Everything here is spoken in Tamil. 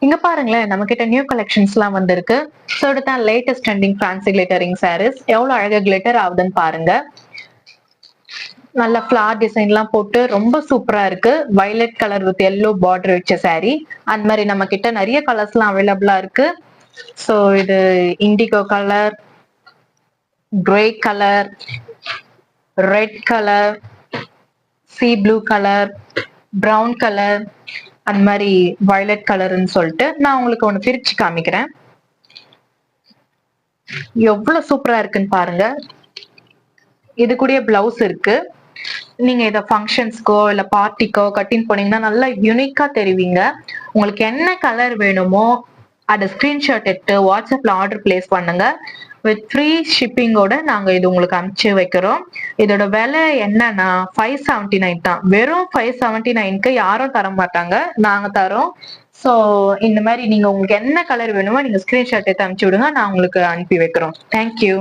இங்க பாருங்களேன், நம்ம கிட்ட நியூ கலெக்ஷன்ஸ் எல்லாம் வந்திருக்கு. சோ இதுதான் latest trending fancy glittering saris. எவ்வளவு அழகா கிளிட்டர் ஆகுதுன்னு பாருங்க. நல்ல ஃபிளார் டிசைன் எல்லாம் போட்டு ரொம்ப சூப்பரா இருக்கு. Violet colour with yellow border வச்ச சாரீ. அந்த மாதிரி நம்ம கிட்ட நிறைய கலர்ஸ் எல்லாம் அவைலபிளா இருக்கு. சோ இது indigo colour, grey colour, red colour, C blue colour, brown colour, அந்த மாதிரி வயலட் கலர்னு சொல்லிட்டு நான் உங்களுக்கு ஒண்ணு பிரிச்சு காமிக்கிறேன். எவ்வளவு சூப்பரா இருக்குன்னு பாருங்க. இது கூடயே பிளவுஸ் இருக்கு. நீங்க இத ஃபங்க்ஷன்ஸ்க்கோ இல்ல பார்ட்டிக்கோ கட்டிங் போனீங்கன்னா நல்லா யூனிக்கா தெரிவிங்க. உங்களுக்கு என்ன கலர் வேணுமோ அத ஸ்கிரீன்ஷாட் எடுத்து வாட்ஸ்அப்ல ஆர்டர் பிளேஸ் பண்ணுங்க. வித் ஃப்ரீ ஷிப்பிங்கோட நாங்க இது உங்களுக்கு அனுப்பிச்சு வைக்கிறோம். இதோட விலை என்னன்னா 579 தான். வெறும் 579க்கு யாரும் தர மாட்டாங்க, நாங்க தரோம். சோ இந்த மாதிரி நீங்க உங்களுக்கு என்ன கலர் வேணுமோ நீங்க ஸ்கிரீன்ஷாட் எடுத்து அனுப்பிச்சு விடுங்க, நான் உங்களுக்கு அனுப்பி வைக்கிறோம். தேங்க்யூ.